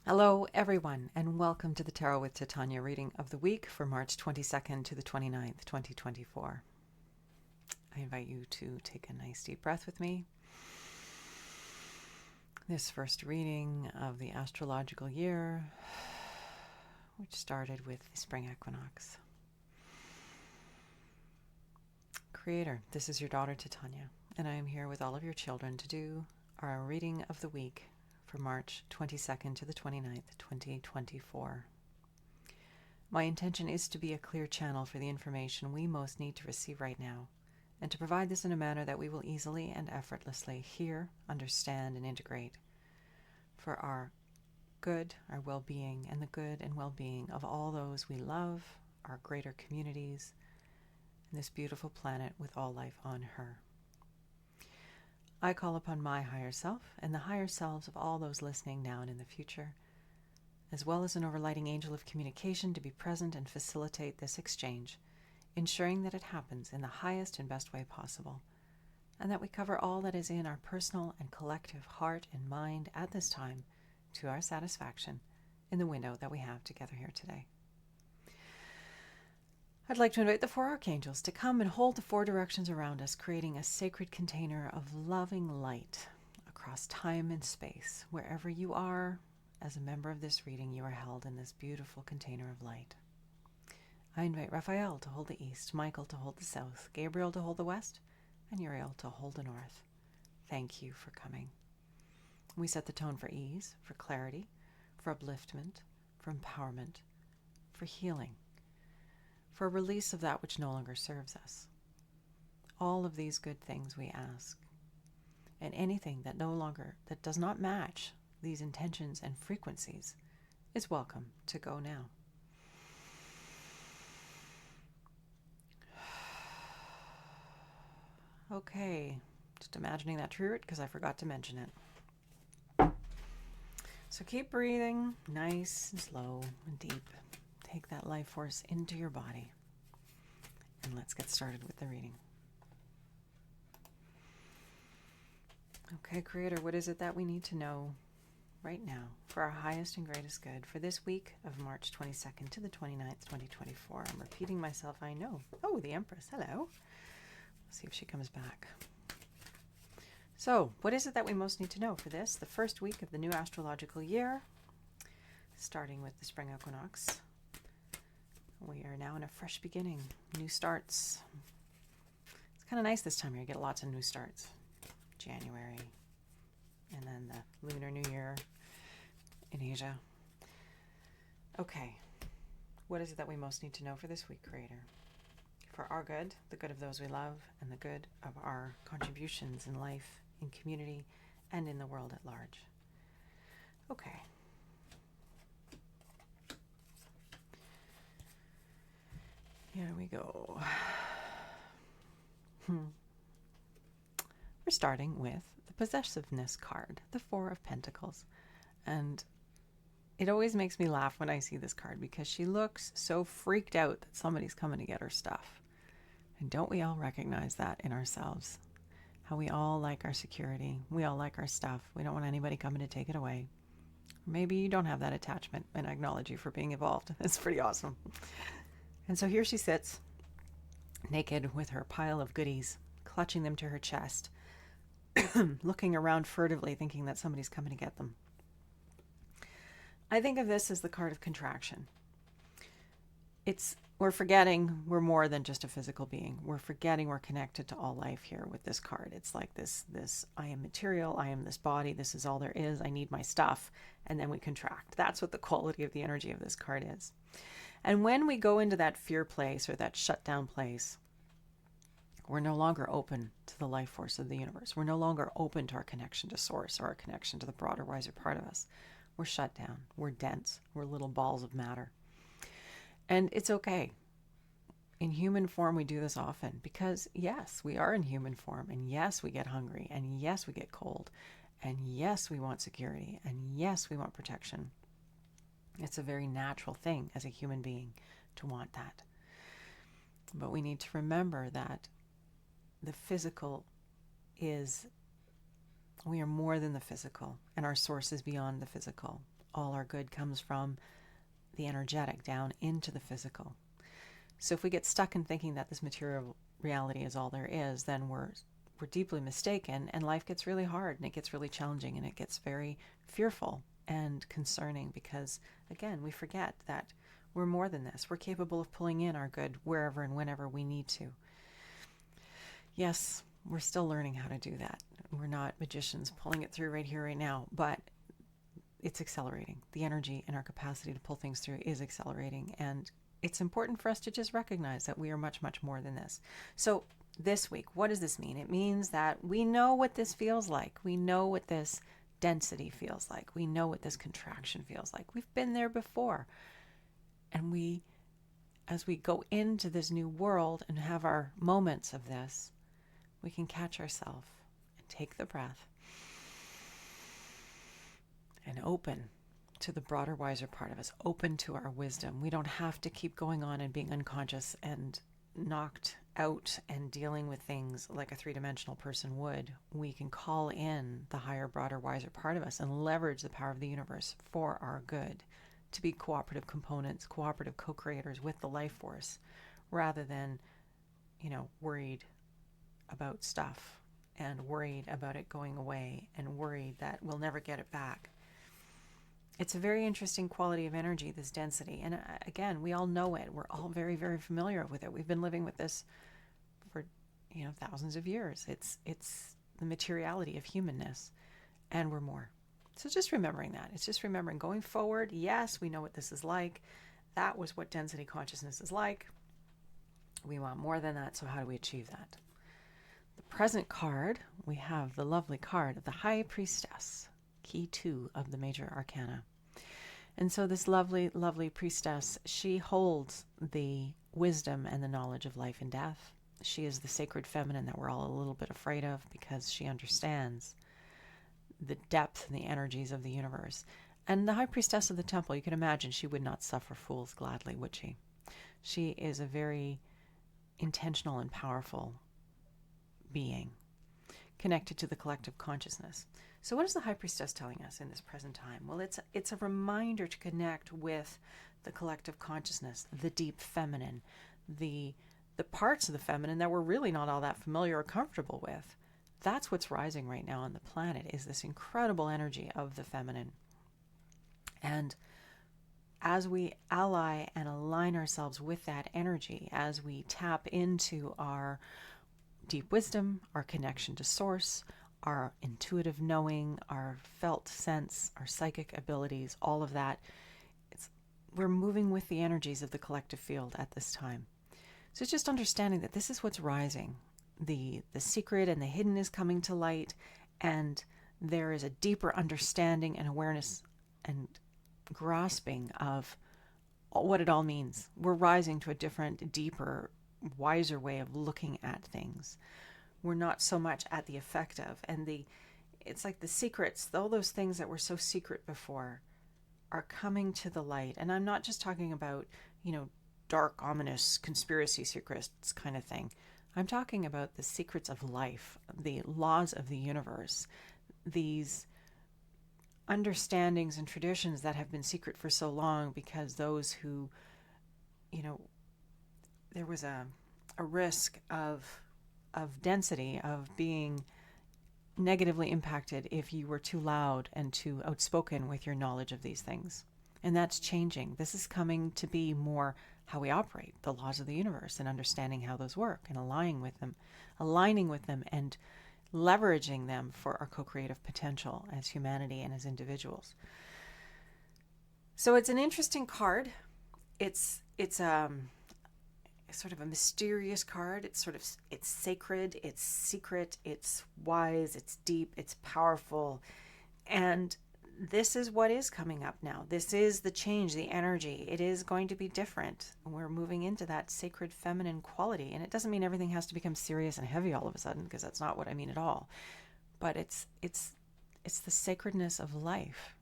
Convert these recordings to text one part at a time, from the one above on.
Hello, everyone, and welcome to the Tarot with Titania reading of the week for March 22nd to the 29th, 2024. I invite you to take a nice deep breath with me. This first reading of the astrological year, which started with the spring equinox. Creator, this is your daughter Titania, and I am here with all of your children to do our reading of the week for March 22nd to the 29th, 2024. My intention is to be a clear channel for the information we most need to receive right now, and to provide this in a manner that we will easily and effortlessly hear, understand, and integrate for our good, our well-being, and the good and well-being of all those we love, our greater communities, and this beautiful planet with all life on her. I call upon my higher self and the higher selves of all those listening now and in the future, as well as an overlighting angel of communication to be present and facilitate this exchange, ensuring that it happens in the highest and best way possible, and that we cover all that is in our personal and collective heart and mind at this time to our satisfaction in the window that we have together here today. I'd like to invite the four archangels to come and hold the four directions around us, creating a sacred container of loving light across time and space. Wherever you are, as a member of this reading, you are held in this beautiful container of light. I invite Raphael to hold the east, Michael to hold the south, Gabriel to hold the west, and Uriel to hold the north. Thank you for coming. We set the tone for ease, for clarity, for upliftment, for empowerment, for healing, for a release of that which no longer serves us. All of these good things we ask, and anything that that does not match these intentions and frequencies is welcome to go now. Okay, just imagining that true root because I forgot to mention it. So keep breathing nice and slow and deep. Take that life force into your body. And let's get started with the reading. Okay, Creator, what is it that we need to know right now for our highest and greatest good for this week of March 22nd to the 29th, 2024? I'm repeating myself, I know. Oh, the Empress, hello. Let's see if she comes back. So, what is it that we most need to know for this, the first week of the new astrological year, starting with the spring equinox? We are now in a fresh beginning, new starts. It's kind of nice this time of year, you get lots of new starts. January, and then the Lunar New Year in Asia. Okay, what is it that we most need to know for this week, Creator? For our good, the good of those we love, and the good of our contributions in life, in community, and in the world at large. Okay. Here we go. We're starting with the possessiveness card, the Four of Pentacles. And it always makes me laugh when I see this card because she looks so freaked out that somebody's coming to get her stuff. And don't we all recognize that in ourselves? How we all like our security. We all like our stuff. We don't want anybody coming to take it away. Maybe you don't have that attachment, and I acknowledge you for being involved. It's pretty awesome. And so here she sits, naked with her pile of goodies, clutching them to her chest, looking around furtively, thinking that somebody's coming to get them. I think of this as the card of contraction. We're forgetting we're more than just a physical being. We're forgetting we're connected to all life here with this card. It's like this, I am material, I am this body, this is all there is, I need my stuff, and then we contract. That's what the quality of the energy of this card is. And when we go into that fear place or that shutdown place, we're no longer open to the life force of the universe. We're no longer open to our connection to source or our connection to the broader, wiser part of us. We're shut down. We're dense. We're little balls of matter. And it's okay. In human form, we do this often because, yes, we are in human form. And yes, we get hungry. And yes, we get cold. And yes, we want security. And yes, we want protection. It's a very natural thing as a human being to want that. But we need to remember that the physical is We are more than the physical, and our source is beyond the physical. All our good comes from the energetic down into the physical. So if we get stuck in thinking that this material reality is all there is, then we're deeply mistaken, and life gets really hard, and it gets really challenging, and it gets very fearful and concerning, because again, we forget that we're more than this. We're capable of pulling in our good wherever and whenever we need to. Yes, we're still learning how to do that. We're not magicians pulling it through right here, right now, but it's accelerating. The energy and our capacity to pull things through is accelerating, and it's important for us to just recognize that we are much, much more than this. So this week, what does this mean? It means that we know what this feels like. We know what this density feels like. We know what this contraction feels like. We've been there before. And as we go into this new world and have our moments of this, we can catch ourselves and take the breath and open to the broader, wiser part of us, open to our wisdom. We don't have to keep going on and being unconscious and knocked out and dealing with things like a three-dimensional person would. We can call in the higher, broader, wiser part of us and leverage the power of the universe for our good, to be cooperative components, cooperative co-creators with the life force, rather than, worried about stuff and worried about it going away and worried that we'll never get it back. It's a very interesting quality of energy, this density. And again, we all know it. We're all very, very familiar with it. We've been living with this for, thousands of years. It's the materiality of humanness, and we're more. So just remembering that. It's just remembering going forward. Yes, we know what this is like. That was what density consciousness is like. We want more than that. So how do we achieve that? The present card, we have the lovely card of the High Priestess, key 2 of the major arcana. And so this lovely, lovely priestess, she holds the wisdom and the knowledge of life and death. She is the sacred feminine that we're all a little bit afraid of, because she understands the depth and the energies of the universe. And the high priestess of the temple, you can imagine she would not suffer fools gladly, would she? She is a very intentional and powerful being, connected to the collective consciousness. So what is the high priestess telling us in this present time? Well, it's a reminder to connect with the collective consciousness, the deep feminine, the parts of the feminine that we're really not all that familiar or comfortable with. That's what's rising right now on the planet, is this incredible energy of the feminine. And as we ally and align ourselves with that energy, as we tap into our deep wisdom, our connection to source, our intuitive knowing, our felt sense, our psychic abilities, all of that, we're moving with the energies of the collective field at this time. So it's just understanding that this is what's rising. The secret and the hidden is coming to light, and there is a deeper understanding and awareness and grasping of what it all means. We're rising to a different, deeper, wiser way of looking at things. We're not so much at the effect of, and it's like the secrets, all those things that were so secret before are coming to the light. And I'm not just talking about, dark, ominous conspiracy secrets kind of thing. I'm talking about the secrets of life, the laws of the universe, these understandings and traditions that have been secret for so long because those who, there was a risk of density, of being negatively impacted if you were too loud and too outspoken with your knowledge of these things. And that's changing. This is coming to be more how we operate, the laws of the universe, and understanding how those work and aligning with them and leveraging them for our co-creative potential as humanity and as individuals. So it's an interesting card. It's sort of a mysterious card. It's sacred, it's secret, it's wise, it's deep, it's powerful. And this is what is coming up now. This is the change, the energy. It is going to be different. We're moving into that sacred feminine quality. And it doesn't mean everything has to become serious and heavy all of a sudden, because that's not what I mean at all. But it's the sacredness of life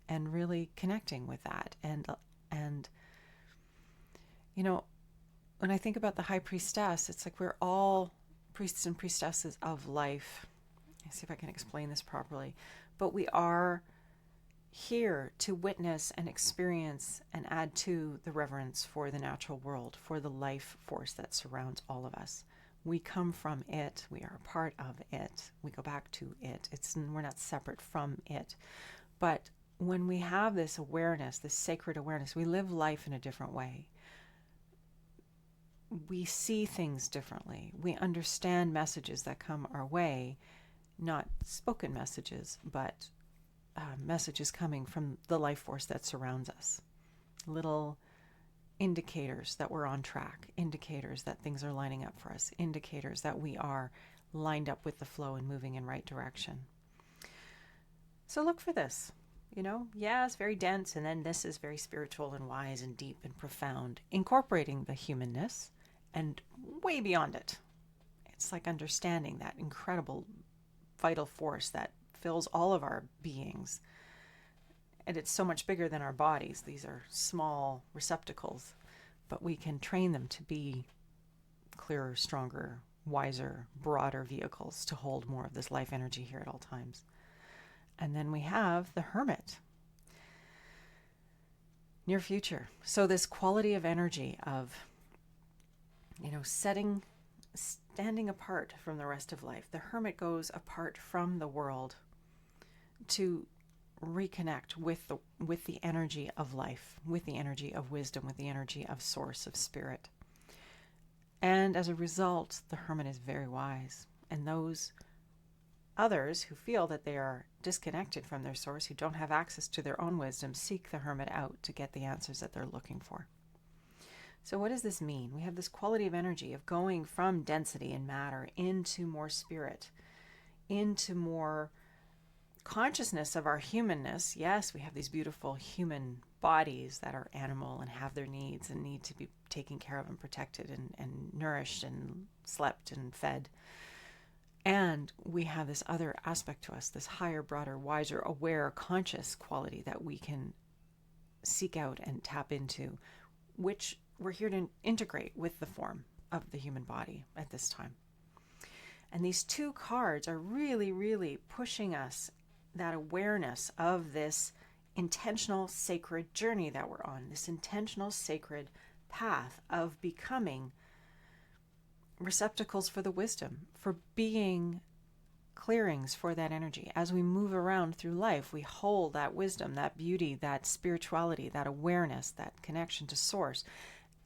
and really connecting with that. And when I think about the high priestess, it's like we're all priests and priestesses of life. Let's see if I can explain this properly. But we are here to witness and experience and add to the reverence for the natural world, for the life force that surrounds all of us. We come from it. We are a part of it. We go back to it. We're not separate from it. But when we have this awareness, this sacred awareness, we live life in a different way. We see things differently. We understand messages that come our way, not spoken messages, but messages coming from the life force that surrounds us. Little indicators that we're on track, indicators that things are lining up for us, indicators that we are lined up with the flow and moving in right direction. So look for this. Yeah, it's very dense, and then this is very spiritual and wise and deep and profound, incorporating the humanness and way beyond it. It's like understanding that incredible vital force that fills all of our beings. And it's so much bigger than our bodies. These are small receptacles, but we can train them to be clearer, stronger, wiser, broader vehicles to hold more of this life energy here at all times. And then we have the hermit. Near future. So this quality of energy of, standing apart from the rest of life. The hermit goes apart from the world to reconnect with the energy of life, with the energy of wisdom, with the energy of source, of spirit. And as a result, the hermit is very wise. And those others who feel that they are disconnected from their source, who don't have access to their own wisdom, seek the hermit out to get the answers that they're looking for. So what does this mean? We have this quality of energy of going from density and matter into more spirit, into more consciousness of our humanness. Yes, we have these beautiful human bodies that are animal and have their needs and need to be taken care of and protected and nourished and slept and fed. And we have this other aspect to us, this higher, broader, wiser, aware, conscious quality that we can seek out and tap into, which we're here to integrate with the form of the human body at this time. And these two cards are really, really pushing us that awareness of this intentional sacred journey that we're on, this intentional sacred path of becoming receptacles for the wisdom, for being clearings for that energy. As we move around through life, we hold that wisdom, that beauty, that spirituality, that awareness, that connection to source,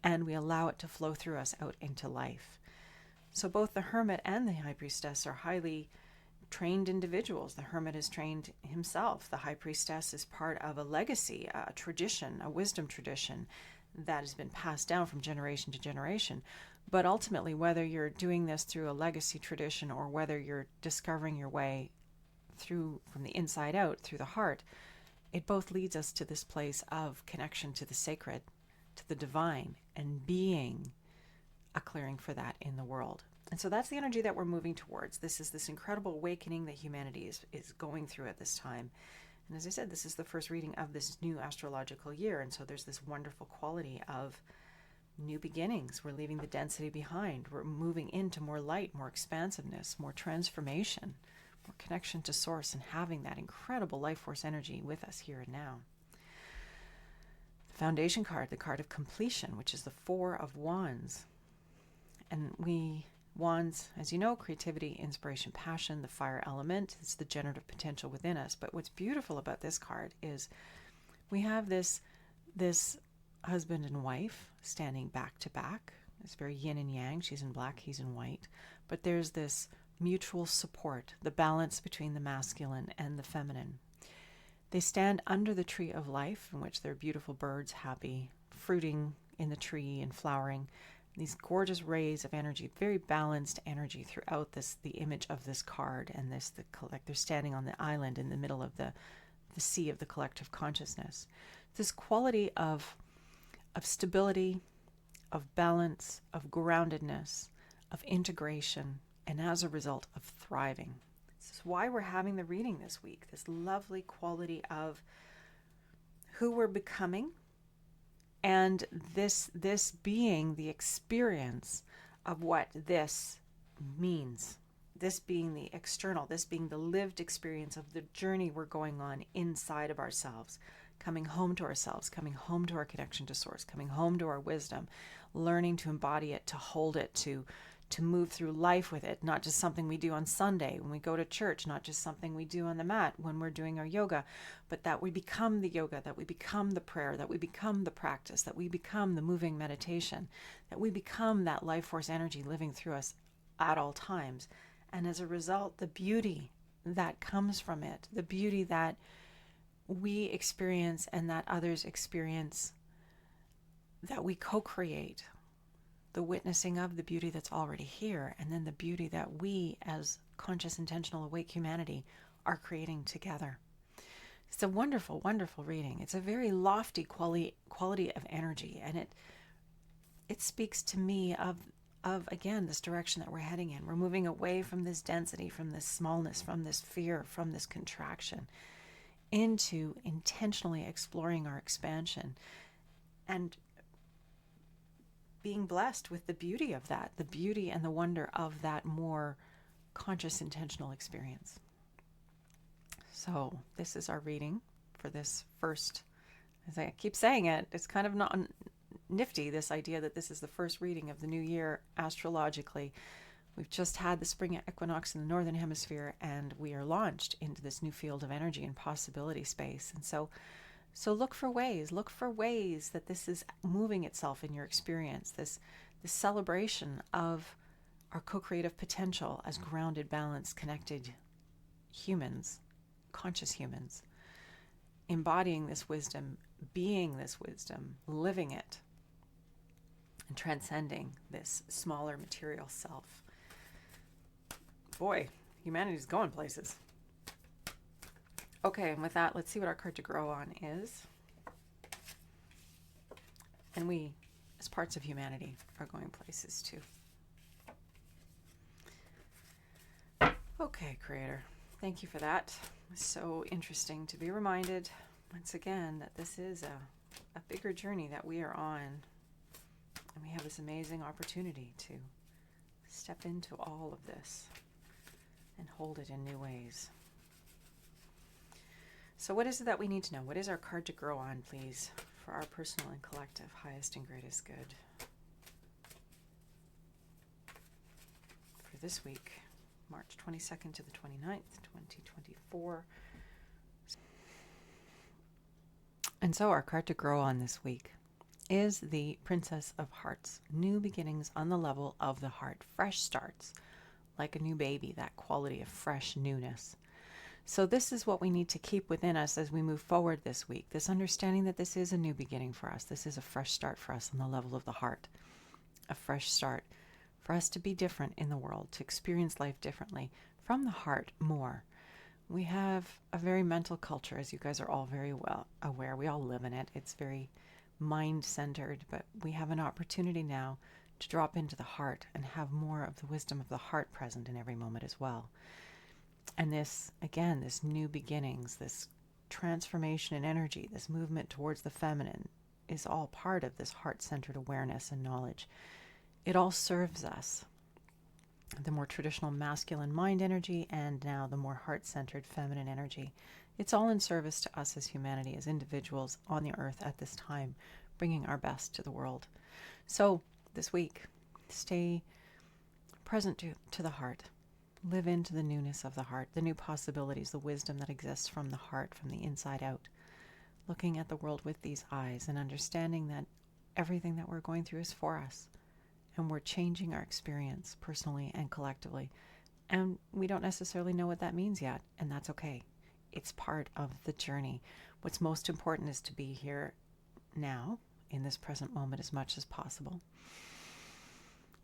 and we allow it to flow through us out into life. So both the hermit and the high priestess are highly trained individuals. The hermit is trained himself. The high priestess is part of a legacy, a tradition, a wisdom tradition that has been passed down from generation to generation. But ultimately, whether you're doing this through a legacy tradition or whether you're discovering your way through from the inside out, through the heart, it both leads us to this place of connection to the sacred, to the divine, and being a clearing for that in the world. And so that's the energy that we're moving towards. This is this incredible awakening that humanity is going through at this time. And as I said, this is the first reading of this new astrological year. And so there's this wonderful quality of new beginnings. We're leaving the density behind. We're moving into more light, more expansiveness, more transformation, more connection to source, and having that incredible life force energy with us here and now. The foundation card, the card of completion, which is the Four of Wands. And Wands, as you know, creativity, inspiration, passion, the fire element. It's the generative potential within us. But what's beautiful about this card is we have this husband and wife standing back to back. It's very yin and yang. She's in black, he's in white. But there's this mutual support, the balance between the masculine and the feminine. They stand under the tree of life, in which there are beautiful birds happy, fruiting in the tree and flowering. These gorgeous rays of energy, very balanced energy throughout the image of this card, and they're standing on the island in the middle of the sea of the collective consciousness. This quality of stability, of balance, of groundedness, of integration, and as a result of thriving. This is why we're having the reading this week, this lovely quality of who we're becoming, and this being the experience of what this means, this being the external, this being the lived experience of the journey we're going on inside of ourselves, coming home to ourselves, coming home to our connection to source, coming home to our wisdom, learning to embody it, to hold it, to move through life with it, not just something we do on Sunday when we go to church, not just something we do on the mat when we're doing our yoga, but that we become the yoga, that we become the prayer, that we become the practice, that we become the moving meditation, that we become that life force energy living through us at all times. And as a result, the beauty that comes from it, the beauty that we experience and that others experience, that we co-create, the witnessing of the beauty that's already here, and then the beauty that we as conscious, intentional, awake humanity are creating together. It's a wonderful, wonderful reading. It's a very lofty quality of energy, and it speaks to me of again this direction that we're heading in. We're moving away from this density, from this smallness, from this fear, from this contraction, into intentionally exploring our expansion and being blessed with the beauty of that, the beauty and the wonder of that more conscious, intentional experience. So this is our reading for this first, as I keep saying it, it's kind of not nifty, this idea that this is the first reading of the new year astrologically. We've just had the spring equinox in the northern hemisphere, and we are launched into this new field of energy and possibility space. And so look for ways that this is moving itself in your experience, this celebration of our co-creative potential as grounded, balanced, connected humans, conscious humans, embodying this wisdom, being this wisdom, living it, and transcending this smaller material self. Boy, humanity's going places. Okay, and with that, let's see what our card to grow on is. And we, as parts of humanity, are going places too. Okay, Creator, thank you for that. It's so interesting to be reminded once again that this is a bigger journey that we are on. And we have this amazing opportunity to step into all of this and hold it in new ways. So what is it that we need to know? What is our card to grow on, please, for our personal and collective highest and greatest good for this week, March 22nd to the 29th, 2024. And so our card to grow on this week is the Princess of Hearts. New beginnings on the level of the heart. Fresh starts, like a new baby, that quality of fresh newness. So this is what we need to keep within us as we move forward this week. This understanding that this is a new beginning for us. This is a fresh start for us on the level of the heart. A fresh start for us to be different in the world, to experience life differently from the heart more. We have a very mental culture, as you guys are all very well aware. We all live in it. It's very mind-centered, but we have an opportunity now to drop into the heart and have more of the wisdom of the heart present in every moment as well. And this, again, this new beginnings, this transformation in energy, this movement towards the feminine is all part of this heart-centered awareness and knowledge. It all serves us. The more traditional masculine mind energy and now the more heart-centered feminine energy. It's all in service to us as humanity, as individuals on the earth at this time, bringing our best to the world. So this week, stay present to the heart. Live into the newness of the heart, the new possibilities, the wisdom that exists from the heart, from the inside out. Looking at the world with these eyes and understanding that everything that we're going through is for us. And we're changing our experience personally and collectively. And we don't necessarily know what that means yet, and that's okay. It's part of the journey. What's most important is to be here now, in this present moment as much as possible.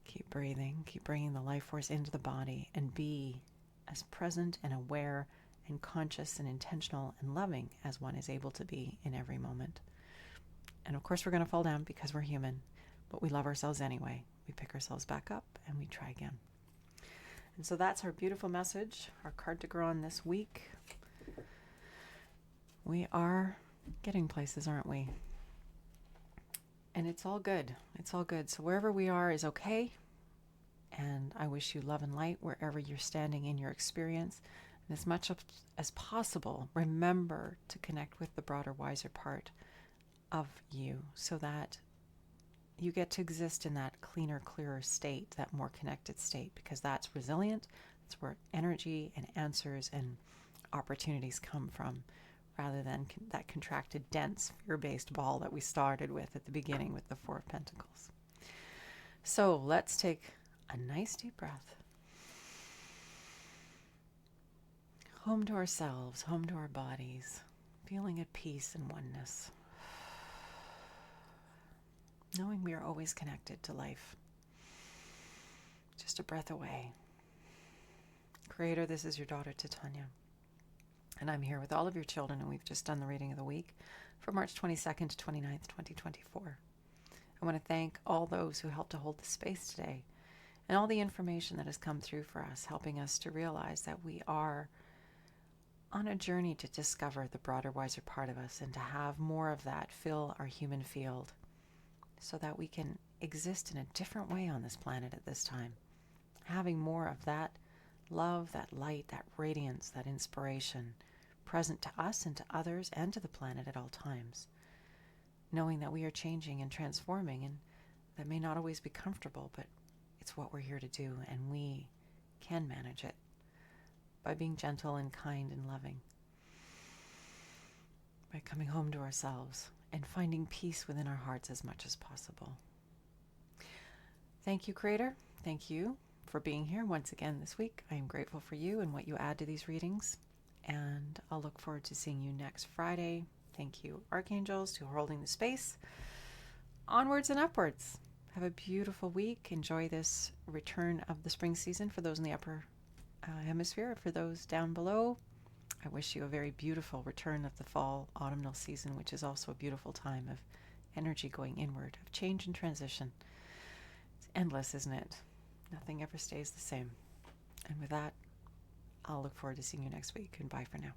Keep breathing, keep bringing the life force into the body, and be as present and aware and conscious and intentional and loving as one is able to be in every moment. And of course we're going to fall down because we're human, but we love ourselves anyway. We pick ourselves back up and we try again. And so that's our beautiful message, our card to grow on this week. We are getting places, aren't we? And it's all good. It's all good. So wherever we are is okay. And I wish you love and light wherever you're standing in your experience. And as much as possible, remember to connect with the broader, wiser part of you so that you get to exist in that cleaner, clearer state, that more connected state, because that's resilient. That's where energy and answers and opportunities come from, rather than that contracted, dense, fear-based ball that we started with at the beginning with the Four of Pentacles. So let's take a nice deep breath. Home to ourselves, home to our bodies, feeling at peace and oneness. Knowing we are always connected to life. Just a breath away. Creator, this is your daughter, Titania. And I'm here with all of your children, and we've just done the reading of the week for March 22nd to 29th, 2024. I want to thank all those who helped to hold the space today and all the information that has come through for us, helping us to realize that we are on a journey to discover the broader, wiser part of us and to have more of that fill our human field so that we can exist in a different way on this planet at this time. Having more of that love, that light, that radiance, that inspiration present to us and to others and to the planet at all times. Knowing that we are changing and transforming, and that may not always be comfortable, but it's what we're here to do, and we can manage it by being gentle and kind and loving, by coming home to ourselves and finding peace within our hearts as much as possible. Thank you, Creator. Thank you for being here once again this week. I am grateful for you and what you add to these readings, and I'll look forward to seeing you next Friday. Thank you, Archangels, who are holding the space. Onwards and upwards. Have a beautiful week. Enjoy this return of the spring season for those in the upper hemisphere. For those down below, I wish you a very beautiful return of the fall autumnal season, which is also a beautiful time of energy going inward, of change and transition. It's endless, isn't it? Nothing ever stays the same. And with that, I'll look forward to seeing you next week, and bye for now.